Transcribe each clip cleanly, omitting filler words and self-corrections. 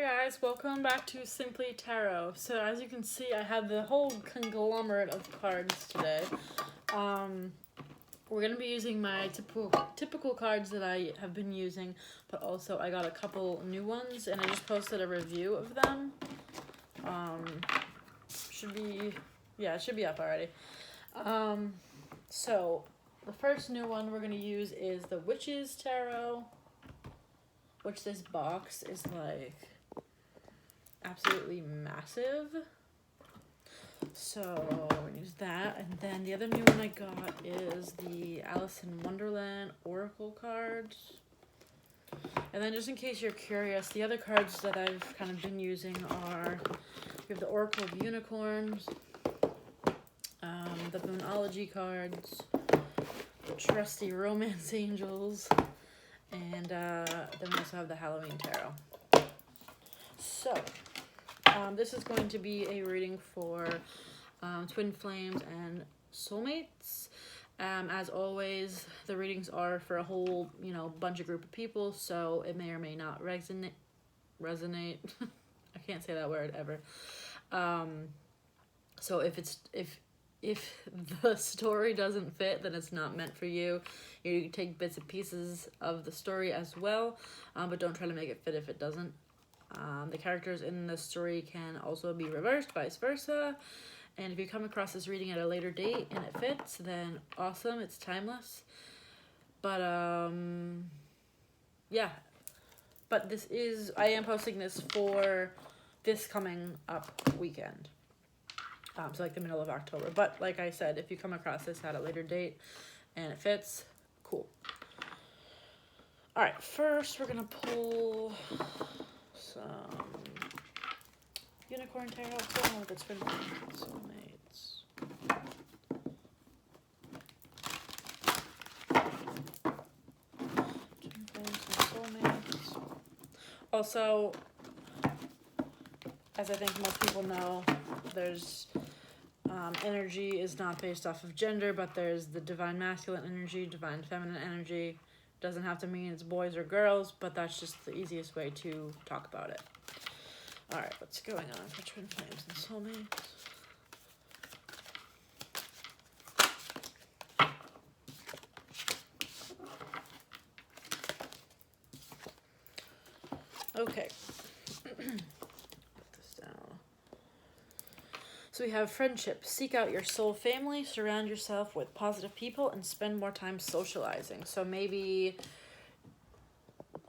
guys, welcome back to Simply Tarot. So as you can see, I have the whole conglomerate of cards today. We're going to be using my typical cards that I have been using, but also I got a couple new ones, and I just posted a review of them. It should be up already. So the first new one we're going to use is the Witch's Tarot, which this box is like absolutely massive. So we're gonna use that. And then the other new one I got is the Alice in Wonderland Oracle cards. And then just in case you're curious, the other cards that I've kind of been using are, we have the Oracle of Unicorns, the Moonology cards, the trusty Romance Angels, and then we also have the Halloween Tarot. So, this is going to be a reading for Twin Flames and Soulmates. As always, the readings are for a whole, bunch of group of people, so it may or may not resonate. I can't say that word ever. So if the story doesn't fit, then it's not meant for you. You take bits and pieces of the story as well, but don't try to make it fit if it doesn't. The characters in the story can also be reversed, vice versa. And if you come across this reading at a later date and it fits, then awesome, it's timeless. But, yeah. But I am posting this for this coming up weekend. So like the middle of October. But like I said, if you come across this at a later date and it fits, cool. All right, first we're gonna pull some Unicorn Tarot with its Twin Flames, Soulmates. Twin Flames and Soulmates. Also, as I think most people know, there's energy is not based off of gender, but there's the divine masculine energy, divine feminine energy. Doesn't have to mean it's boys or girls, but that's just the easiest way to talk about it. All right, what's going on for Twin Flames and Soulmates? Okay. So we have friendship. Seek out your soul family, surround yourself with positive people, and spend more time socializing. So maybe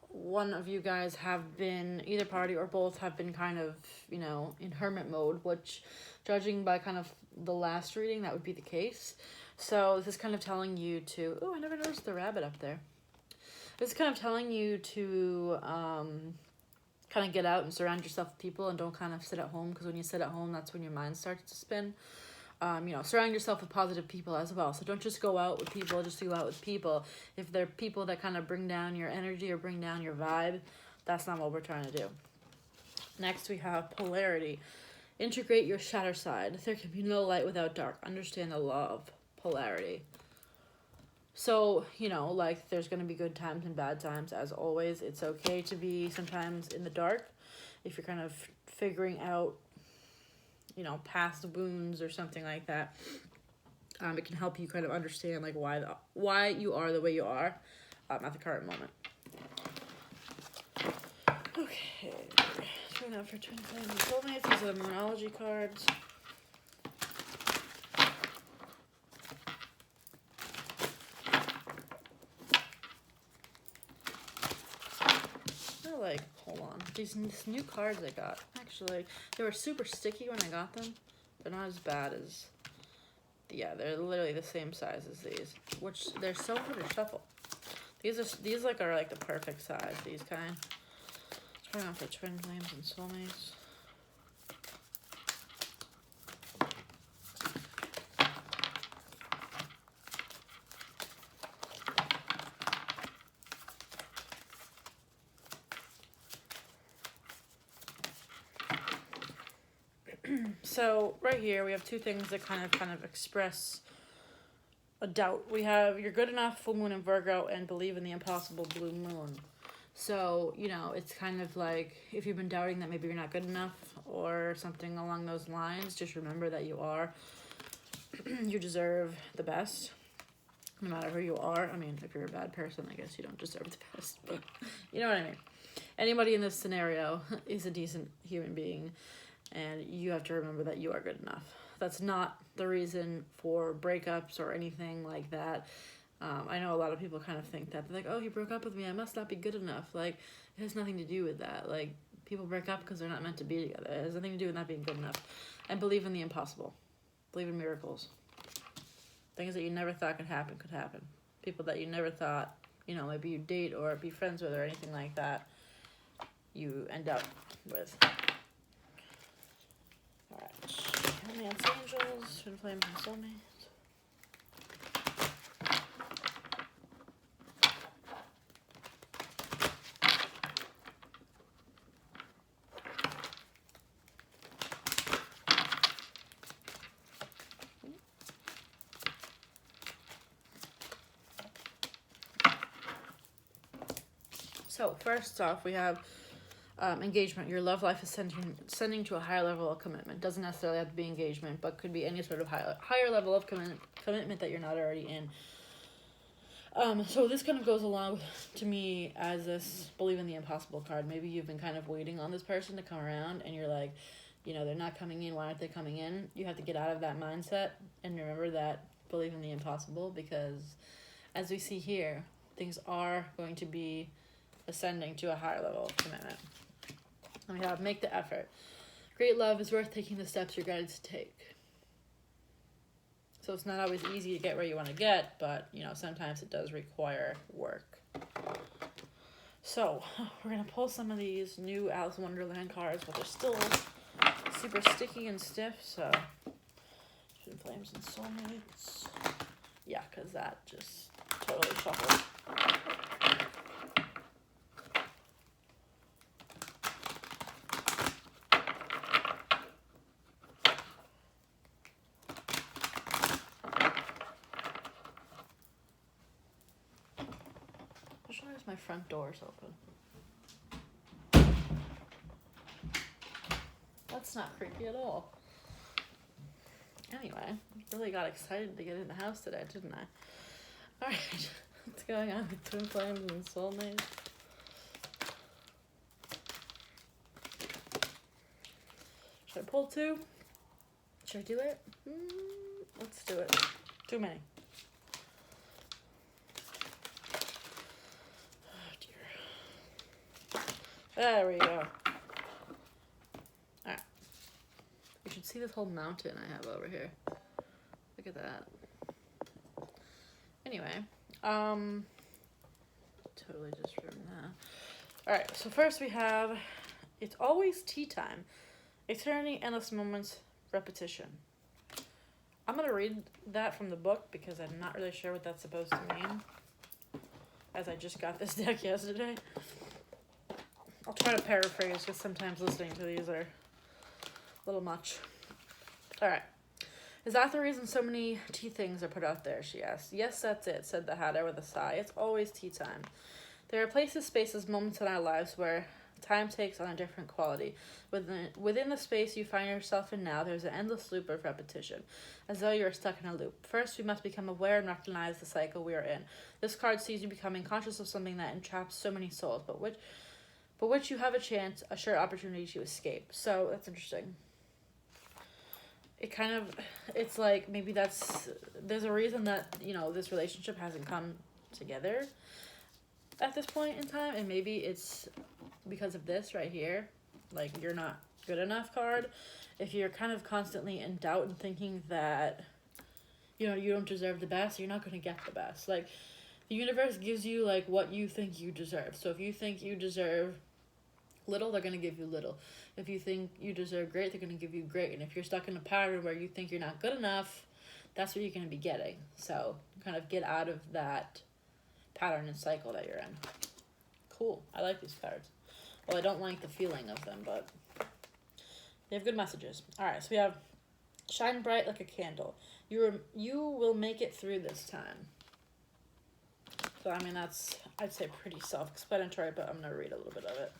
one of you guys have been, either party or both have been kind of, in hermit mode, which, judging by kind of the last reading, that would be the case. So this is kind of telling you to, I never noticed the rabbit up there. This is kind of telling you to, kind of get out and surround yourself with people and don't kind of sit at home, because when you sit at home, that's when your mind starts to spin. Surround yourself with positive people as well. So don't just go out with people, just go out with people. If they're people that kind of bring down your energy or bring down your vibe, that's not what we're trying to do. Next, we have polarity. Integrate your shadow side. There can be no light without dark. Understand the law of polarity. So, there's going to be good times and bad times, as always. It's okay to be sometimes in the dark if you're kind of figuring out, past wounds or something like that. It can help you kind of understand, why you are the way you are at the current moment. Okay. Turn out for Twin Flames and Soulmates. These are the Moonology cards. Hold on, these new cards I got, actually, they were super sticky when I got them. They're not as bad as, they're literally the same size as these, which they're so hard to shuffle. These are like the perfect size, these kind. Let's try on for Twin Flames and Soulmates. So right here we have two things that kind of express a doubt. We have you're good enough, full moon in Virgo, and believe in the impossible blue moon. So, you know, it's kind of like if you've been doubting that maybe you're not good enough or something along those lines, just remember that you are. You deserve the best, no matter who you are. I mean, if you're a bad person, I guess you don't deserve the best, but you know what I mean. Anybody in this scenario is a decent human being, and you have to remember that you are good enough. That's not the reason for breakups or anything like that. I know a lot of people kind of think that. They're like, oh, he broke up with me, I must not be good enough. Like, it has nothing to do with that. Like, people break up because they're not meant to be together. It has nothing to do with not being good enough. And believe in the impossible. Believe in miracles. Things that you never thought could happen. People that you never thought, you know, maybe you date or be friends with or anything like that, you end up with. Alright. Romance Angels, Twinflame, and Soulmate. So first off, we have engagement. Your love life is sending to a higher level of commitment. Doesn't necessarily have to be engagement, but could be any sort of higher level of commitment that you're not already in. So this kind of goes along to me as this believe in the impossible card. Maybe you've been kind of waiting on this person to come around, and you're like, you know, they're not coming in. Why aren't they coming in? You have to get out of that mindset and remember that believe in the impossible, because as we see here, things are going to be ascending to a higher level of commitment. And we have make the effort. Great love is worth taking the steps you're guided to take. So it's not always easy to get where you want to get, but, you know, sometimes it does require work. So we're going to pull some of these new Alice in Wonderland cards, but they're still super sticky and stiff, so Twinflames and Soulmates. Yeah, because that just totally shuffled. My front door's open. That's not creepy at all. Anyway, really got excited to get in the house today, didn't I? Alright, what's going on with Twinflames and Soulmates? Should I pull two? Should I do it? Let's do it. Too many. There we go. Alright. You should see this whole mountain I have over here. Look at that. Anyway, totally just from that. Alright, so first we have, it's always tea time. Eternity, endless moments, repetition. I'm going to read that from the book because I'm not really sure what that's supposed to mean, as I just got this deck yesterday. I'll try to paraphrase because sometimes listening to these are a little much. Alright. Is that the reason so many tea things are put out there, she asked. Yes, that's it, said the Hatter with a sigh. It's always tea time. There are places, spaces, moments in our lives where time takes on a different quality. Within the space you find yourself in now, there's an endless loop of repetition, as though you are stuck in a loop. First, we must become aware and recognize the cycle we are in. This card sees you becoming conscious of something that entraps so many souls, but which you have a sure opportunity to escape. So that's interesting. It's like maybe there's a reason that, you know, this relationship hasn't come together at this point in time, and maybe it's because of this right here, like you're not good enough card. If you're kind of constantly in doubt and thinking that, you know, you don't deserve the best, you're not going to get the best. Like, the universe gives you like what you think you deserve. So if you think you deserve little, they're going to give you little. If you think you deserve great, they're going to give you great. And if you're stuck in a pattern where you think you're not good enough, that's what you're going to be getting. So kind of get out of that pattern and cycle that you're in. Cool. I like these cards. Well, I don't like the feeling of them, but they have good messages. All right, so we have shine bright like a candle. You will make it through this time. So, I mean, that's, I'd say, pretty self-explanatory, but I'm going to read a little bit of it.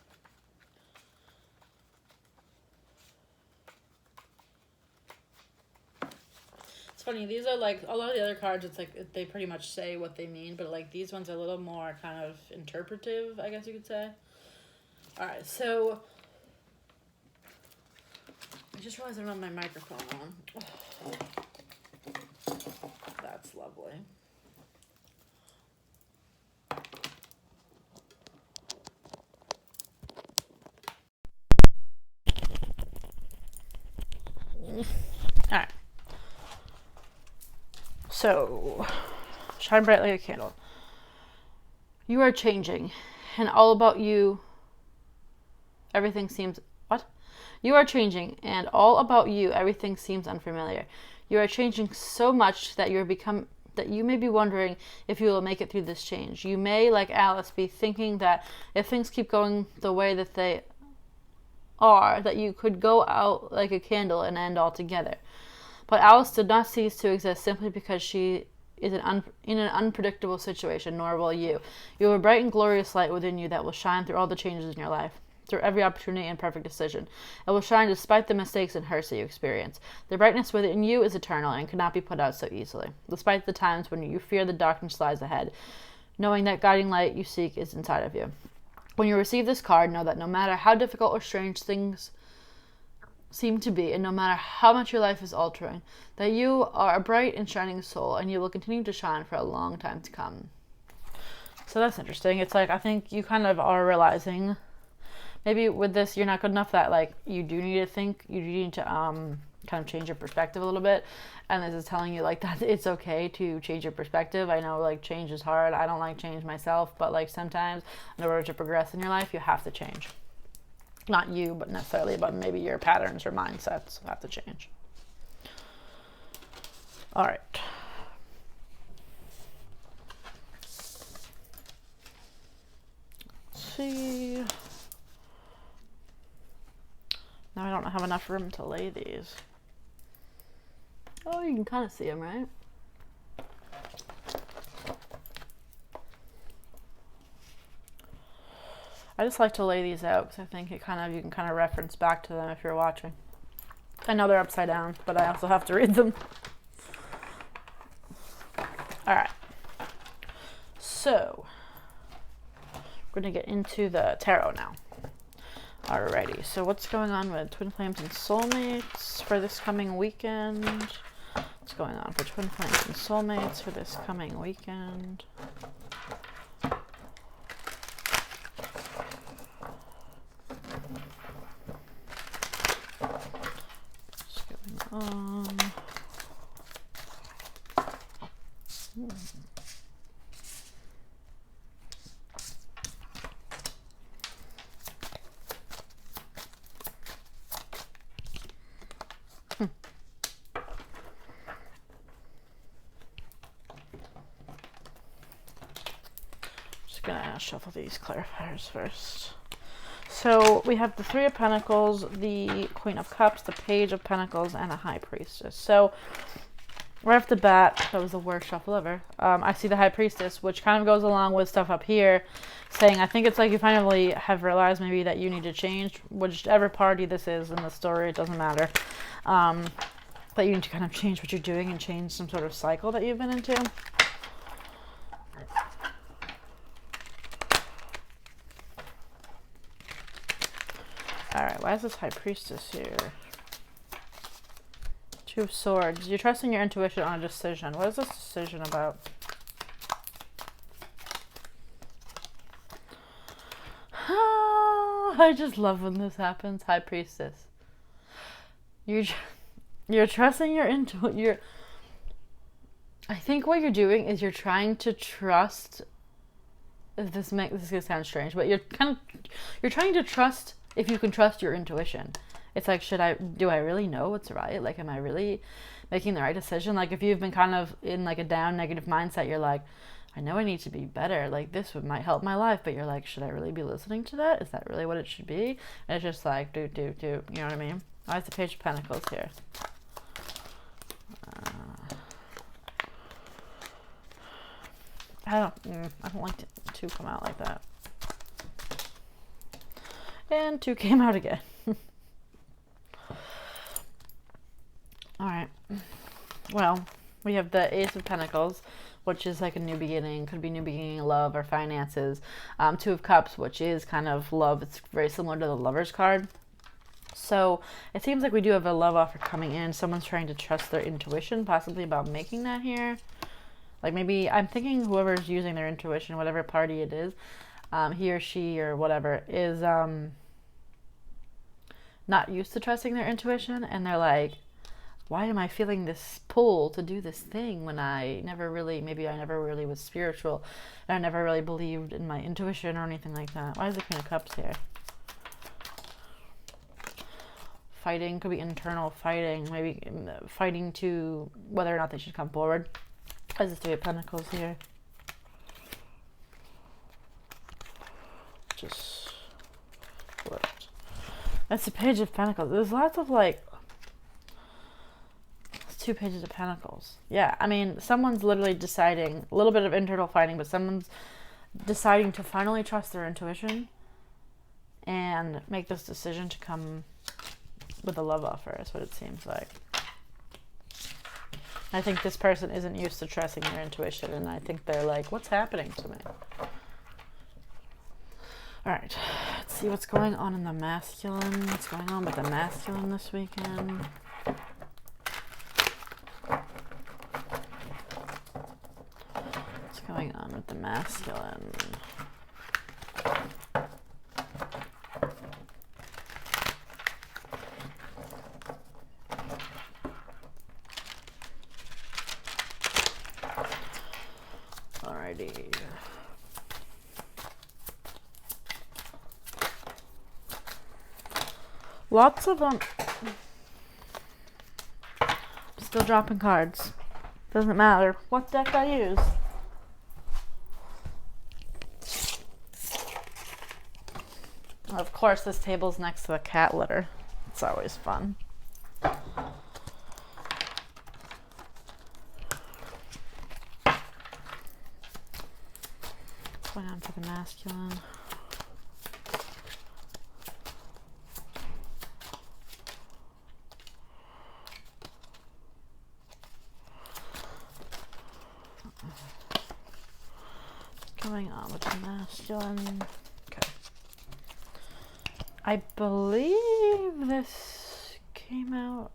It's funny, these are like, a lot of the other cards, it's like, they pretty much say what they mean, but like, these ones are a little more kind of interpretive, I guess you could say. Alright, so, I just realized I don't have my microphone on. Oh, that's lovely. Alright. So, shine bright like a candle. You are changing, and all about you, everything seems... What? You are changing, and all about you, everything seems unfamiliar. You are changing so much that you may be wondering if you will make it through this change. You may, like Alice, be thinking that if things keep going the way that they are, that you could go out like a candle and end altogether. But Alice did not cease to exist simply because she is in an unpredictable situation, nor will you. You have a bright and glorious light within you that will shine through all the changes in your life, through every opportunity and perfect decision. It will shine despite the mistakes and hurts that you experience. The brightness within you is eternal and cannot be put out so easily, despite the times when you fear the darkness lies ahead, knowing that guiding light you seek is inside of you. When you receive this card, know that no matter how difficult or strange things seem to be, and no matter how much your life is altering, that you are a bright and shining soul, and you will continue to shine for a long time to come. So that's interesting. It's like, I think you kind of are realizing, maybe with this, you're not good enough, that like you do need to think, you do need to kind of change your perspective a little bit. And this is telling you like that it's okay to change your perspective. I know like change is hard. I don't like change myself, but like sometimes in order to progress in your life, you have to change. Not you, but necessarily, but maybe your patterns or mindsets have to change. All right. Let's see. Now I don't have enough room to lay these. Oh, you can kind of see them, right? I just like to lay these out because I think you can kind of reference back to them if you're watching. I know they're upside down, but I also have to read them. All right. So, we're going to get into the tarot now. Alrighty, so what's going on with Twin Flames and Soulmates for this coming weekend? What's going on for Twin Flames and Soulmates for this coming weekend? What's going on? Gonna shuffle these clarifiers first. So we have the Three of Pentacles, the Queen of Cups, the Page of Pentacles, and a High Priestess. So right off the bat, that was the worst shuffle ever. I see the High Priestess, which kind of goes along with stuff up here, saying I think it's like you finally have realized maybe that you need to change, whichever party this is in the story, it doesn't matter. That you need to kind of change what you're doing and change some sort of cycle that you've been into. Alright, why is this High Priestess here? Two of Swords. You're trusting your intuition on a decision. What is this decision about? I just love when this happens. High Priestess. You're trusting your intuition. I think what you're doing is you're trying to trust. This is gonna sound strange, but you're trying to trust. If you can trust your intuition, it's like, do I really know what's right? Like, am I really making the right decision? Like, if you've been kind of in like a down negative mindset, you're like, I know I need to be better. Like, this might help my life, but you're like, should I really be listening to that? Is that really what it should be? And it's just like, do. You know what I mean? Why is the Page of Pentacles here? I don't like to come out like that. And 2 came out again. Alright. Well, we have the Ace of Pentacles, which is like a new beginning. Could be new beginning in love or finances. 2 of Cups, which is kind of love. It's very similar to the Lover's card. So it seems like we do have a love offer coming in. Someone's trying to trust their intuition, possibly about making that here. Like maybe, I'm thinking whoever's using their intuition, whatever party it is, he or she or whatever, is not used to trusting their intuition. And they're like, why am I feeling this pull to do this thing when I never really was spiritual and I never really believed in my intuition or anything like that. Why is the Queen of Cups here? Fighting, could be internal fighting, maybe fighting to whether or not they should come forward. Why is the 3 of Pentacles here? Just flipped. That's the Page of Pentacles. There's lots of like 2 Pages of Pentacles. Yeah, I mean, someone's literally deciding, a little bit of internal fighting, but someone's deciding to finally trust their intuition and make this decision to come with a love offer, is what it seems like. I think this person isn't used to trusting their intuition, and I think they're like, what's happening to me? Alright, let's see what's going on in the masculine. What's going on with the masculine this weekend? What's going on with the masculine? Alrighty. Lots of them. Still dropping cards. Doesn't matter what deck I use. Of course, this table's next to the cat litter. It's always fun. Going on for the masculine. Going on with the masculine. Okay. I believe this came out.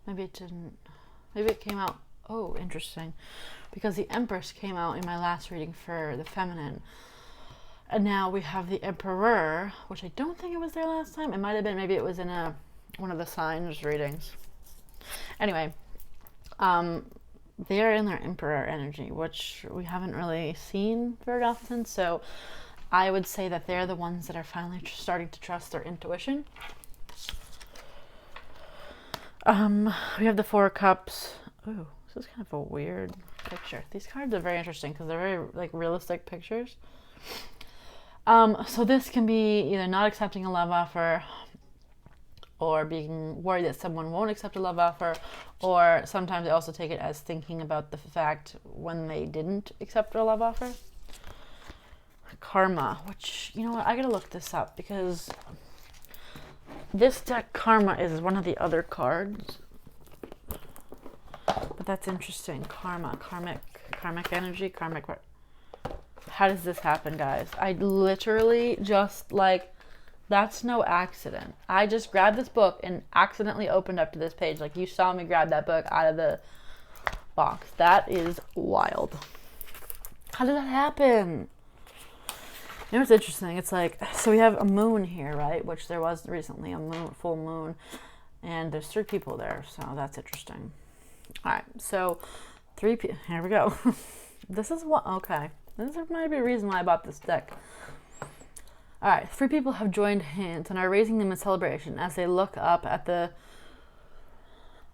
Maybe it didn't. Maybe it came out. Oh, interesting. Because the Empress came out in my last reading for the feminine. And now we have the Emperor, which I don't think it was there last time. It might have been. Maybe it was in one of the signs readings. Anyway, they are in their Emperor energy, which we haven't really seen very often. So I would say that they're the ones that are finally starting to trust their intuition. We have the 4 of Cups. Ooh, this is kind of a weird picture. These cards are very interesting because they're very like realistic pictures. So this can be either not accepting a love offer, or being worried that someone won't accept a love offer, or sometimes I also take it as thinking about the fact when they didn't accept a love offer. Karma, which, you know what, I gotta look this up because this deck Karma is one of the other cards. But that's interesting. Karma, karmic energy, karmic. How does this happen, guys? I literally just like, that's no accident. I just grabbed this book and accidentally opened up to this page. Like, you saw me grab that book out of the box. That is wild. How did that happen? You know what's interesting? It's like, so we have a moon here, right? Which there was recently a moon, full moon. And there's 3 people there, so that's interesting. All right, so 3 people. Here we go. This is what, okay. This might be a reason why I bought this deck. All right, 3 people have joined hands and are raising them in celebration as they look up at the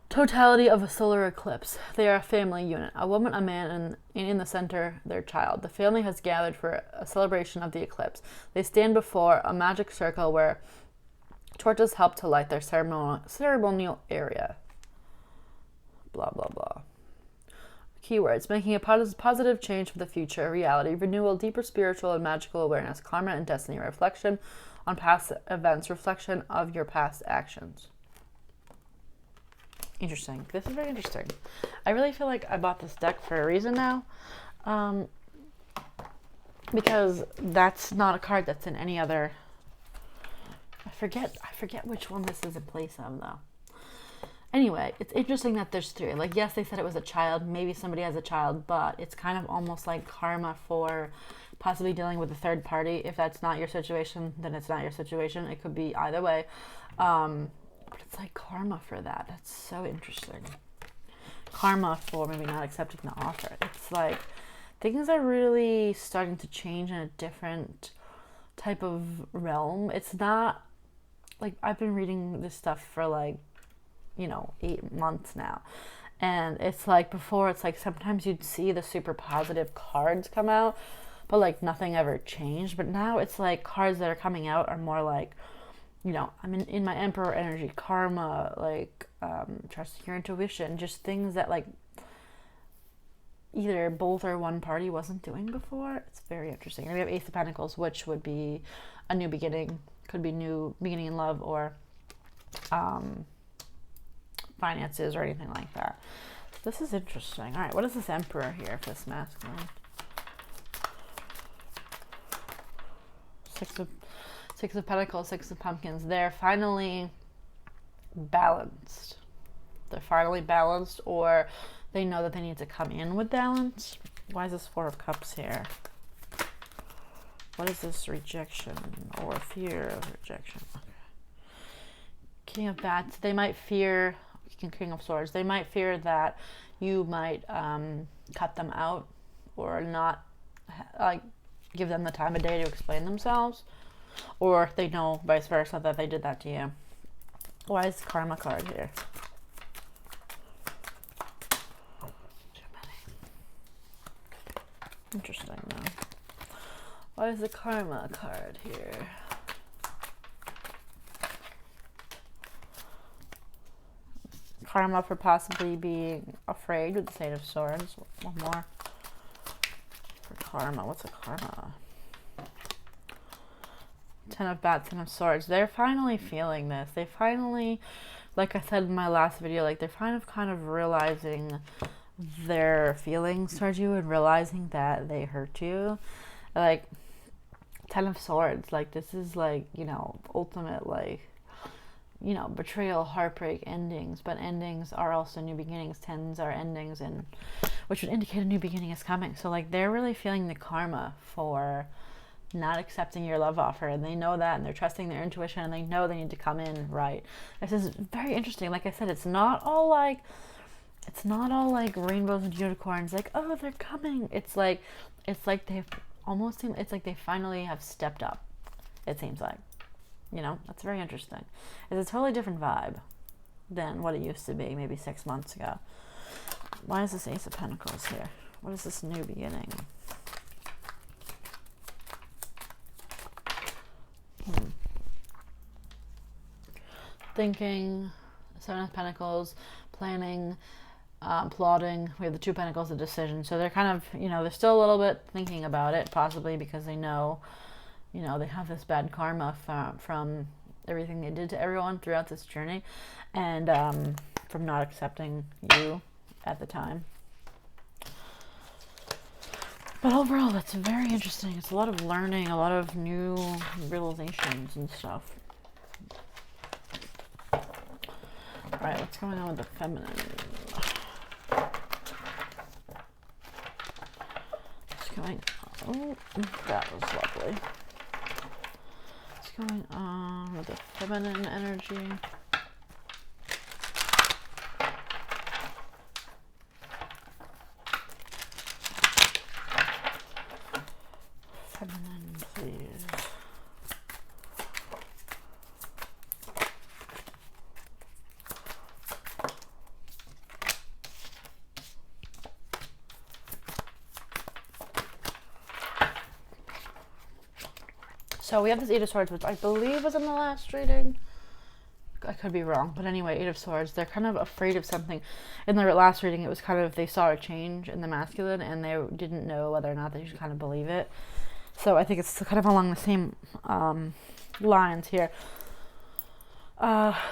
totality of a solar eclipse. They are a family unit, a woman, a man, and in the center, their child. The family has gathered for a celebration of the eclipse. They stand before a magic circle where torches help to light their ceremonial area. Blah, blah, blah. Keywords: making a positive change for the future, reality, renewal, deeper spiritual and magical awareness, karma and destiny, reflection on past events, reflection of your past actions. Interesting. This is very interesting. I really feel like I bought this deck for a reason now. Because that's not a card that's in any other... I forget which one this is in place of, though. Anyway, it's interesting that there's three. Like, yes, they said it was a child. Maybe somebody has a child, but it's kind of almost like karma for possibly dealing with a third party. If that's not your situation, then it's not your situation. It could be either way. But it's like karma for that. That's so interesting. Karma for maybe not accepting the offer. It's like things are really starting to change in a different type of realm. It's not like I've been reading this stuff for like, 8 months now. And it's like before, it's like sometimes you'd see the super positive cards come out, but like nothing ever changed. But now it's like cards that are coming out are more like, I'm in my Emperor energy, karma, like trusting your intuition, just things that like either both or one party wasn't doing before. It's very interesting. And we have Ace of Pentacles, which would be a new beginning. Could be new beginning in love or finances or anything like that. This is interesting. All right, what is this Emperor here for this masculine? Six of Pentacles, Six of Pumpkins. They're finally balanced. They're finally balanced, or they know that they need to come in with balance. Why is this Four of Cups here? What is this rejection or fear of rejection? Okay. King of Bats. They might fear... King of Swords. They might fear that you might cut them out or not give them the time of day to explain themselves, or they know vice versa that they did that to you. Why is the Karma card here? Too many. Interesting though. Why is the Karma card here? Karma for possibly being afraid with the Eight of Swords. One more. For karma. What's a karma? Ten of Bats, Ten of Swords. They're finally feeling this. They finally, like I said in my last video, like they're kind of realizing their feelings towards you and realizing that they hurt you. Like, Ten of Swords. Like, this is like, ultimate, like, betrayal, heartbreak, endings, but endings are also new beginnings. Tens are endings, and which would indicate a new beginning is coming. So like they're really feeling the karma for not accepting your love offer, and they know that, and they're trusting their intuition, and they know they need to come in right. This is very interesting. Like I said, it's not all like rainbows and unicorns, like, oh, they're coming. It's like they've almost seemed, it's like they finally have stepped up, it seems like. That's very interesting. It's a totally different vibe than what it used to be maybe 6 months ago. Why is this Ace of Pentacles here? What is this new beginning? Thinking, Seven of Pentacles, planning, plotting. We have the Two of Pentacles, the decision. So they're kind of, they're still a little bit thinking about it, possibly because they know, they have this bad karma from everything they did to everyone throughout this journey, and from not accepting you at the time. But overall, that's very interesting. It's a lot of learning, a lot of new realizations and stuff. All right, what's going on with the feminine? What's going on? Oh, that was lovely. What's going on with the feminine energy? Feminine, please. So we have this Eight of Swords, which I believe was in the last reading. I could be wrong, but anyway, Eight of Swords, they're kind of afraid of something. In their last reading, it was kind of, they saw a change in the masculine, and they didn't know whether or not they should kind of believe it. So I think it's kind of along the same lines here.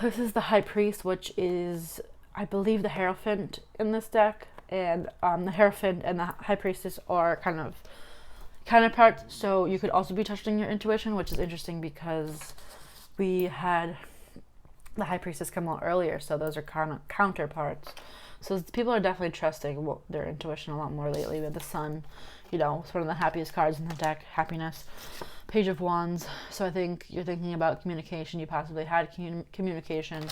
This is the High Priest, which is, I believe, the Hierophant in this deck. And the Hierophant and the High Priestess are kind of counterparts. So you could also be trusting your intuition, which is interesting because we had the High Priestess come out earlier. So those are kind of counterparts. So people are definitely trusting their intuition a lot more lately with the Sun. You know, it's one of the happiest cards in the deck, happiness. Page of Wands. So I think you're thinking about communication. You possibly had communication.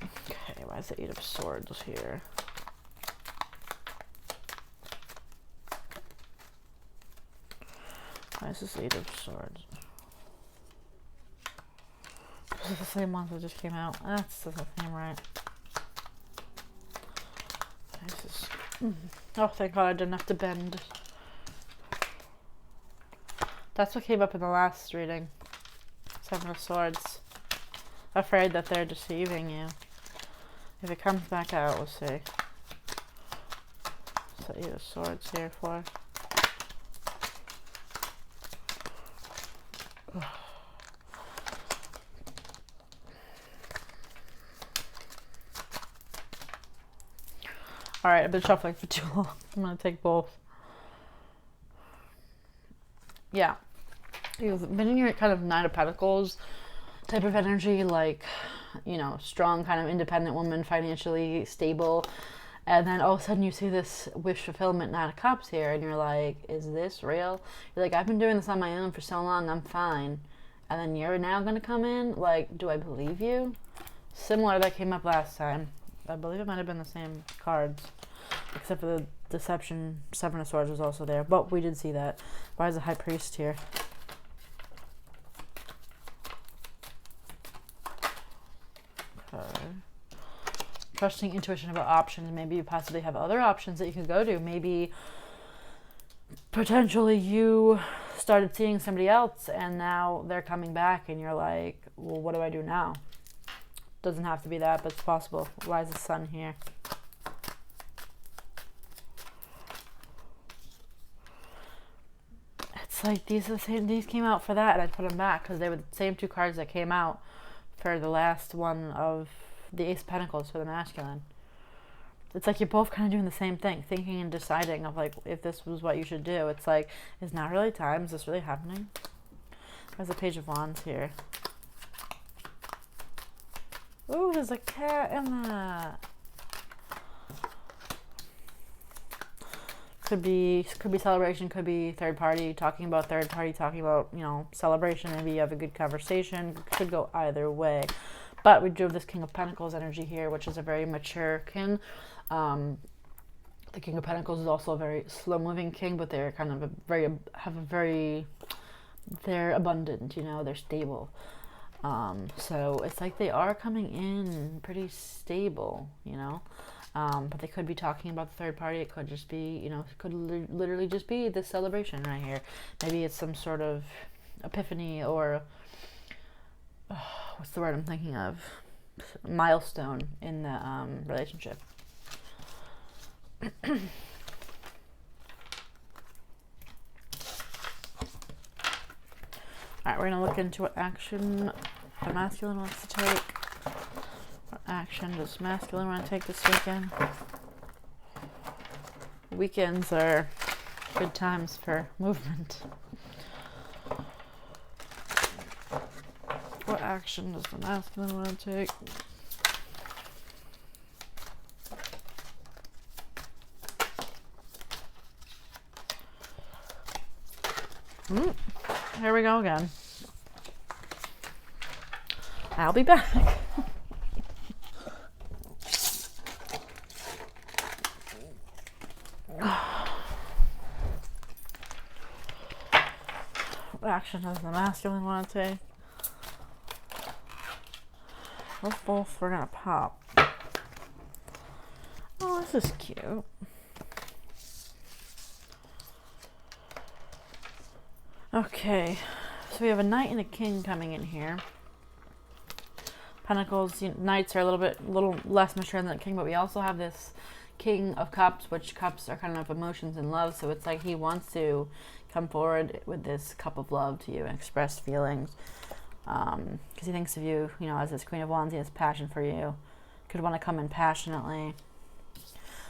Okay, why is the Eight of Swords here? Why is this Eight of Swords? This is the same ones that just came out. That's the same, right? This is... Oh, thank God I didn't have to bend. That's what came up in the last reading. Seven of Swords. Afraid that they're deceiving you. If it comes back out, we'll see. So Eight of Swords here for. Alright, I've been shuffling for too long. I'm going to take both. Yeah. You've been in your kind of Nine of Pentacles type of energy, like, you know, strong, kind of independent woman, financially stable. And then all of a sudden you see this wish fulfillment Nine of Cups here, and you're like, is this real? You're like, I've been doing this on my own for so long, I'm fine. And then you're now going to come in? Like, do I believe you? Similar that came up last time. I believe it might have been the same cards. Except for the Deception, Seven of Swords was also there. But we did see that. Why is the High Priest here? Okay. Trusting intuition about options. Maybe you possibly have other options that you could go to. Maybe potentially you started seeing somebody else and now they're coming back and you're like, well, what do I do now? Doesn't have to be that, but it's possible. Why is the Sun here? It's like these are the same. These came out for that, and I put them back because they were the same two cards that came out for the last one of the Ace of Pentacles for the masculine. It's like you're both kind of doing the same thing, thinking and deciding of like if this was what you should do. It's like, is now really time? Is this really happening? There's a Page of Wands here. Ooh, there's a cat in that. Could be celebration, could be third party, talking about third party, talking about, you know, celebration. Maybe you have a good conversation. Could go either way. But we drove this King of Pentacles energy here, which is a very mature king. The King of Pentacles is also a very slow moving king, but they're kind of they're abundant, you know, they're stable. So it's like they are coming in pretty stable, you know. But they could be talking about the third party. It could just be, you know, it could literally just be this celebration right here. Maybe it's some sort of epiphany or, what's the word I'm thinking of? Milestone in the relationship. Alright, we're going to look into what action the masculine wants to take. What action does masculine want to take this weekend? Weekends are good times for movement. What action does the masculine want to take? Here we go again. I'll be back. What action does the masculine want to take? Those both are gonna pop. Oh, this is cute. Okay, so we have a knight and a king coming in here. Pentacles, Knights are a little less mature than the King, but we also have this King of Cups, which cups are kind of emotions and love. So it's like he wants to come forward with this cup of love to you and express feelings. Because he thinks of you, as this Queen of Wands. He has passion for you. Could want to come in passionately.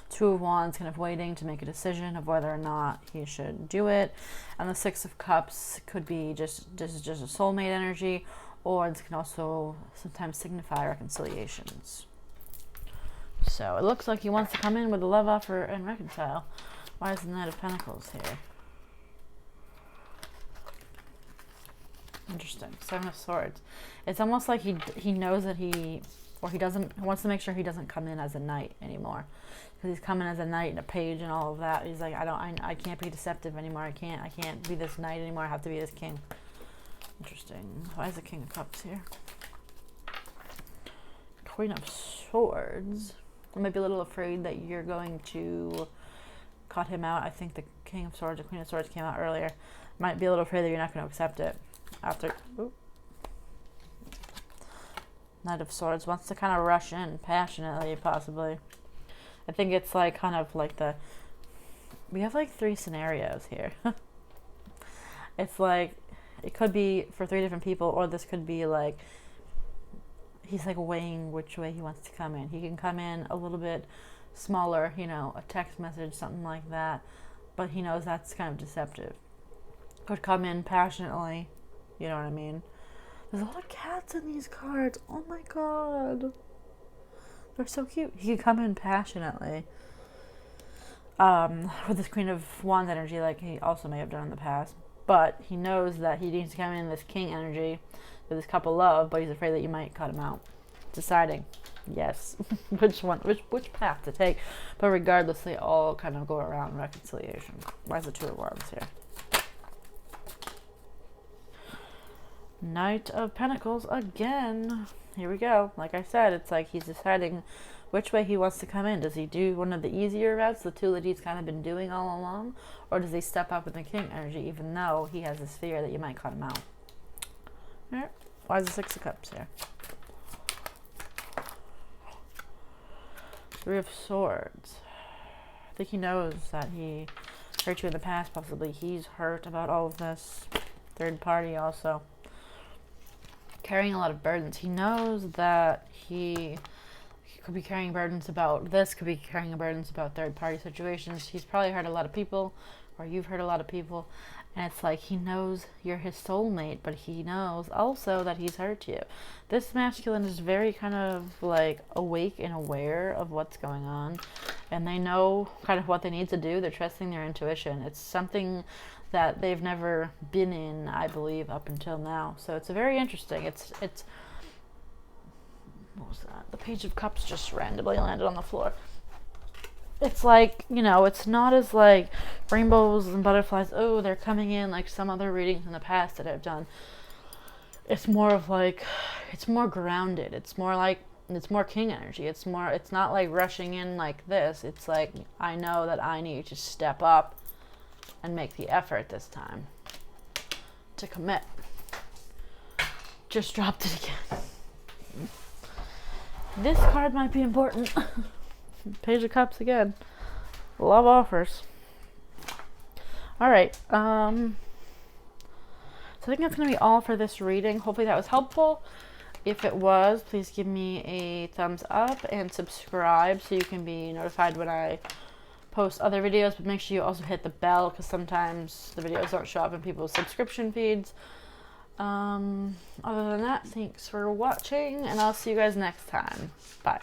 Two of Wands, kind of waiting to make a decision of whether or not he should do it. And the Six of Cups could be just a soulmate energy, or this can also sometimes signify reconciliations. So it looks like he wants to come in with a love offer and reconcile. Why is the Knight of Pentacles here? Interesting. Seven of Swords. It's almost like he knows that he wants to make sure he doesn't come in as a knight anymore. Because he's coming as a knight and a page and all of that. He's like, I can't be deceptive anymore. I can't be this knight anymore. I have to be this king. Interesting. Why is the King of Cups here? Queen of Swords. I might be a little afraid that you're going to cut him out. I think the King of Swords or Queen of Swords came out earlier. Might be a little afraid that you're not going to accept it. After Knight of Swords wants to kind of rush in passionately, possibly. I think it's like kind of like we have like 3 scenarios here. It's like it could be for 3 different people, or this could be like he's like weighing which way he wants to come in. He can come in a little bit smaller, a text message, something like that, but he knows that's kind of deceptive. Could come in passionately, you know what I mean? There's a lot of cats in these cards. Oh my god. They're so cute. He could come in passionately. With this Queen of Wands energy, like he also may have done in the past. But he knows that he needs to come in this King energy with this cup of love, but he's afraid that you might cut him out. Deciding, yes, which path to take. But regardless, they all kind of go around reconciliation. Why is the Two of Wands here? Knight of Pentacles again. Here we go. Like I said, it's like he's deciding which way he wants to come in. Does he do one of the easier routes, the two that he's kind of been doing all along? Or does he step up with the King energy, even though he has this fear that you might cut him out? Alright. Why is the Six of Cups here? Three of Swords. I think he knows that he hurt you in the past. Possibly he's hurt about all of this. Third party also. Carrying a lot of burdens. He knows that he could be carrying burdens about this, could be carrying burdens about third-party situations. He's probably hurt a lot of people, or you've hurt a lot of people, and it's like he knows you're his soulmate, but he knows also that he's hurt you. This masculine is very kind of like awake and aware of what's going on, and they know kind of what they need to do. They're trusting their intuition. It's something that they've never been in, I believe, up until now. So it's very interesting. It's what was that? The Page of Cups just randomly landed on the floor. It's like, it's not as like rainbows and butterflies. Oh, they're coming in like some other readings in the past that I've done. It's more of like, it's more grounded. It's more like, it's more King energy. It's not like rushing in like this. It's like, I know that I need to step up and make the effort this time to commit. Just dropped it again. This card might be important. Page of Cups again. Love offers. Alright. So I think that's going to be all for this reading. Hopefully that was helpful. If it was, please give me a thumbs up and subscribe so you can be notified when I post other videos. But make sure you also hit the bell, because sometimes the videos don't show up in people's subscription feeds. Other than that, thanks for watching, and I'll see you guys next time. Bye.